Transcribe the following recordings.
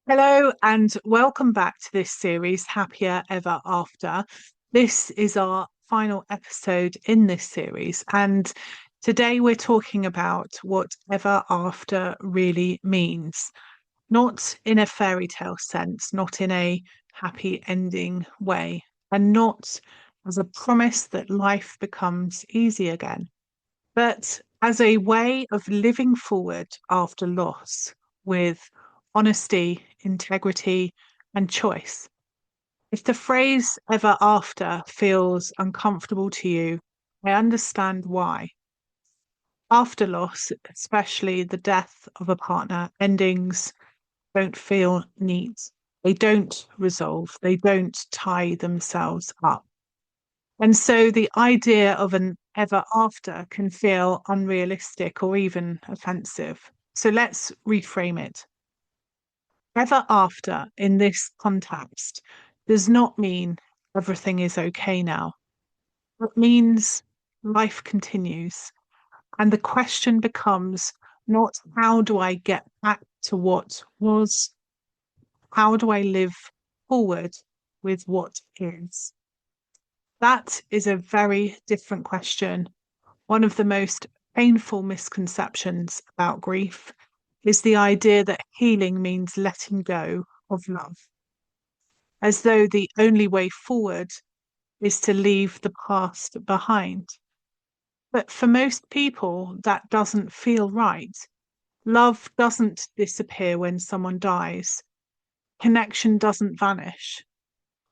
Hello and welcome back to this series, Happier Ever After. This is our final episode in this series, and today we're talking about what ever after really means. Not in a fairy tale sense, not in a happy ending way, and not as a promise that life becomes easy again, but as a way of living forward after loss with honesty, integrity, and choice. If the phrase ever after feels uncomfortable to you, I understand why. After loss, especially the death of a partner, endings don't feel neat. They don't resolve, they don't tie themselves up. And so the idea of an ever after can feel unrealistic or even offensive. So let's reframe it. Ever after in this context does not mean everything is okay now. It means life continues. And the question becomes not how do I get back to what was, how do I live forward with what is? That is a very different question. One of the most painful misconceptions about grief is the idea that healing means letting go of love, as though the only way forward is to leave the past behind. But for most people, that doesn't feel right. Love doesn't disappear when someone dies, connection doesn't vanish.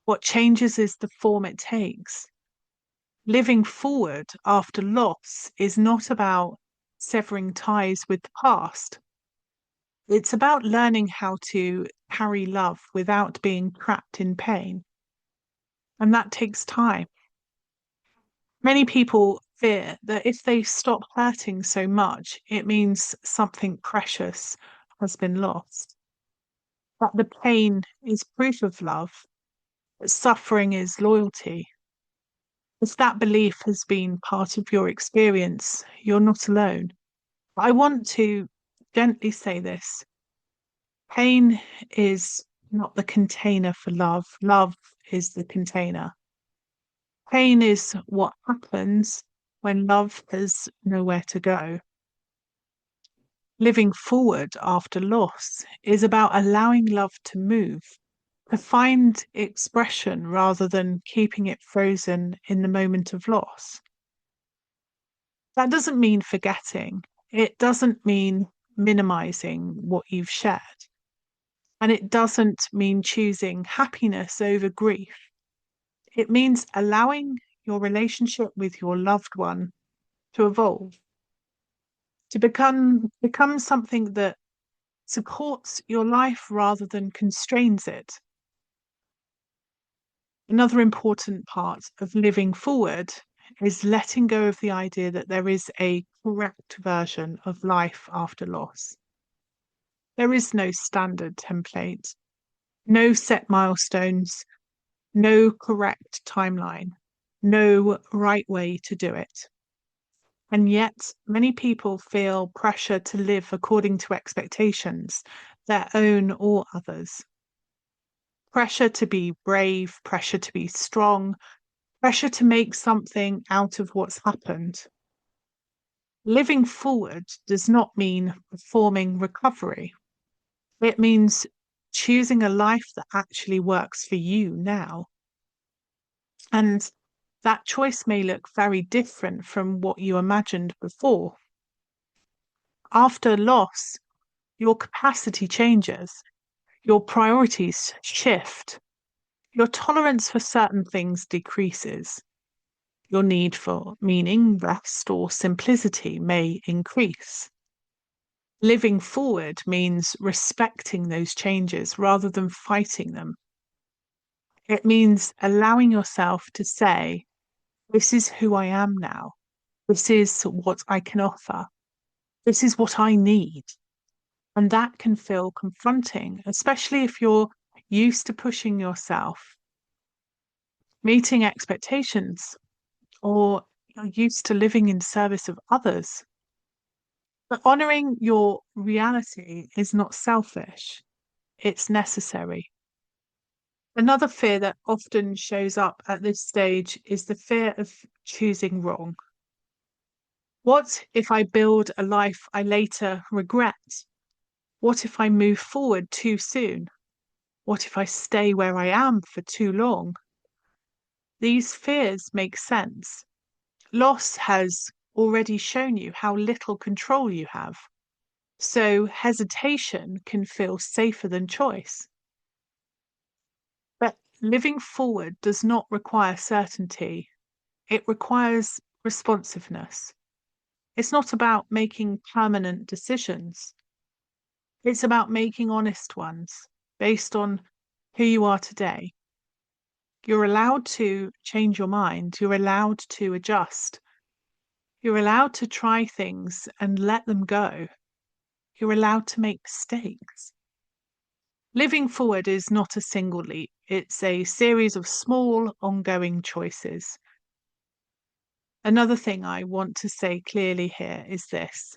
What changes is the form it takes. Living forward after loss is not about severing ties with the past. It's about learning how to carry love without being trapped in pain. And that takes time. Many people fear that if they stop hurting so much, it means something precious has been lost. That the pain is proof of love, that suffering is loyalty. If that belief has been part of your experience, you're not alone. I want to gently say this. Pain is not the container for love. Love is the container. Pain is what happens when love has nowhere to go. Living forward after loss is about allowing love to move, to find expression rather than keeping it frozen in the moment of loss. That doesn't mean forgetting. It doesn't mean minimizing what you've shared. And it doesn't mean choosing happiness over grief. It means allowing your relationship with your loved one to evolve, to become something that supports your life rather than constrains it. Another important part of living forward is letting go of the idea that there is a correct version of life after loss. There is no standard template, no set milestones, no correct timeline, no right way to do it. And yet, many people feel pressure to live according to expectations, their own or others. Pressure to be brave, pressure to be strong, pressure to make something out of what's happened. Living forward does not mean performing recovery. It means choosing a life that actually works for you now. And that choice may look very different from what you imagined before. After loss, your capacity changes, your priorities shift, your tolerance for certain things decreases, your need for meaning, rest, or simplicity may increase. Living forward means respecting those changes rather than fighting them. It means allowing yourself to say, this is who I am now. This is what I can offer. This is what I need. And that can feel confronting, especially if you're used to pushing yourself, meeting expectations, or you're used to living in service of others. But honoring your reality is not selfish. it's necessary. Another fear that often shows up at this stage is the fear of choosing wrong. What if I build a life I later regret? What if I move forward too soon? What if I stay where I am for too long? These fears make sense. Loss has already shown you how little control you have. So hesitation can feel safer than choice. But living forward does not require certainty. It requires responsiveness. It's not about making permanent decisions. It's about making honest ones based on who you are today. You're allowed to change your mind. You're allowed to adjust. You're allowed to try things and let them go. You're allowed to make mistakes. Living forward is not a single leap. It's a series of small, ongoing choices. Another thing I want to say clearly here is this.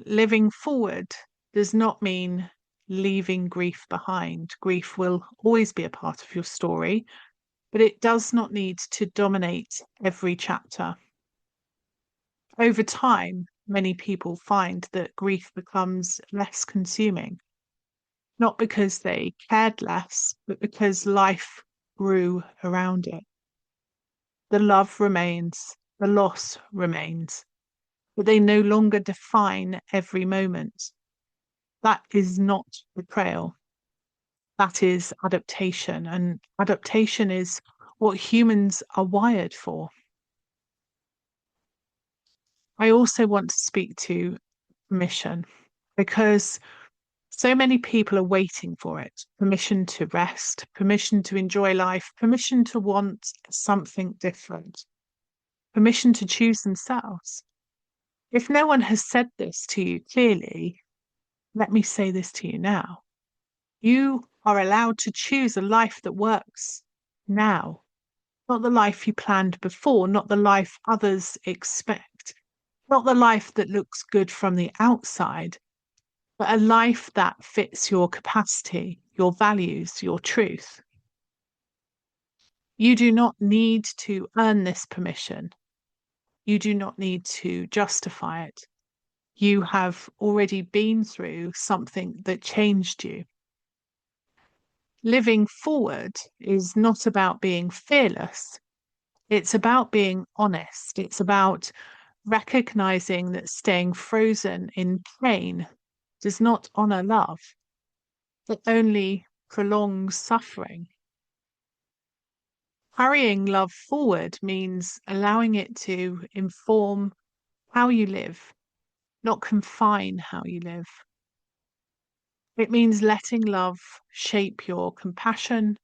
Living forward does not mean leaving grief behind. Grief will always be a part of your story, but it does not need to dominate every chapter. Over time, many people find that grief becomes less consuming, not because they cared less, but because life grew around it. The love remains, the loss remains, but they no longer define every moment. That is not betrayal. That is adaptation, and adaptation is what humans are wired for. I also want to speak to permission because so many people are waiting for it. Permission to rest, permission to enjoy life, permission to want something different, permission to choose themselves. If no one has said this to you clearly, let me say this to you now. You are allowed to choose a life that works now, not the life you planned before, not the life others expect, not the life that looks good from the outside, but a life that fits your capacity, your values, your truth. You do not need to earn this permission. You do not need to justify it. You have already been through something that changed you. Living forward is not about being fearless. It's about being honest. It's about recognizing that staying frozen in pain does not honor love, it only prolongs suffering. Carrying love forward means allowing it to inform how you live, not confine how you live. It means letting love shape your compassion,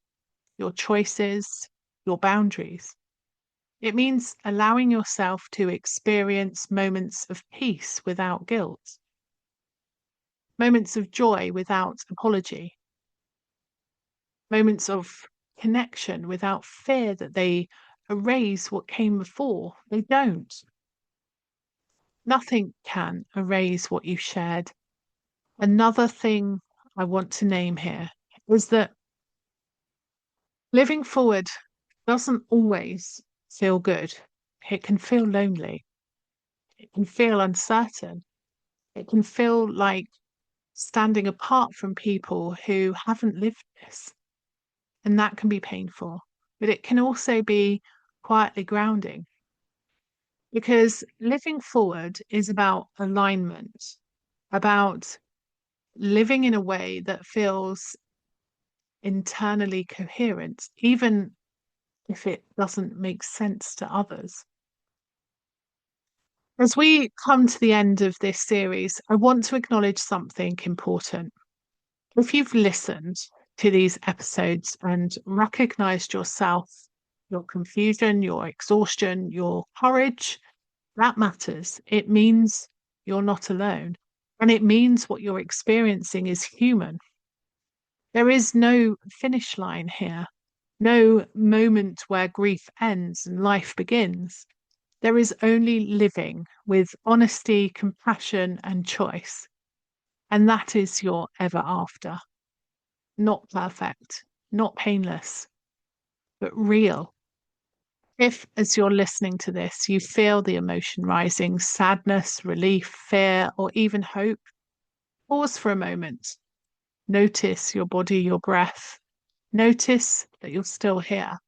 your choices, your boundaries. It means allowing yourself to experience moments of peace without guilt, moments of joy without apology, moments of connection without fear that they erase what came before. They don't. Nothing can erase what you shared. Another thing I want to name here is that living forward doesn't always feel good. It can feel lonely. It can feel uncertain. It can feel like standing apart from people who haven't lived this. And that can be painful. But it can also be quietly grounding because living forward is about alignment, about living in a way that feels internally coherent, even if it doesn't make sense to others. As we come to the end of this series, I want to acknowledge something important. If you've listened to these episodes and recognized yourself, your confusion, your exhaustion, your courage, that matters. It means you're not alone. And it means what you're experiencing is human. There is no finish line here, no moment where grief ends and life begins. There is only living with honesty, compassion, and choice. And that is your ever after. not perfect, not painless, but real. If, as you're listening to this, you feel the emotion rising, sadness, relief, fear, or even hope, pause for a moment. Notice your body, your breath. Notice that you're still here.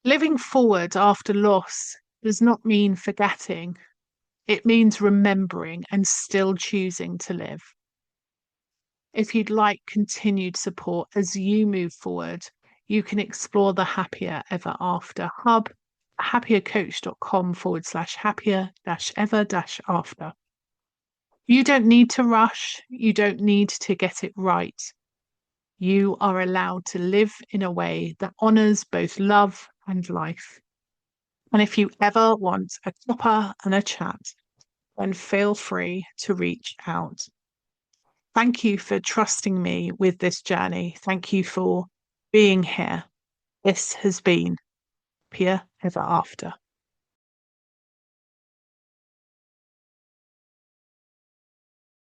Living forward after loss does not mean forgetting. It means remembering and still choosing to live. If you'd like continued support as you move forward, you can explore the Happier Ever After hub, happiercoach.com/happier-ever-after. You don't need to rush. You don't need to get it right. You are allowed to live in a way that honors both love and life. And if you ever want a cuppa and a chat, then feel free to reach out. Thank you for trusting me with this journey. Thank you for being here. This has been Happy Ever After.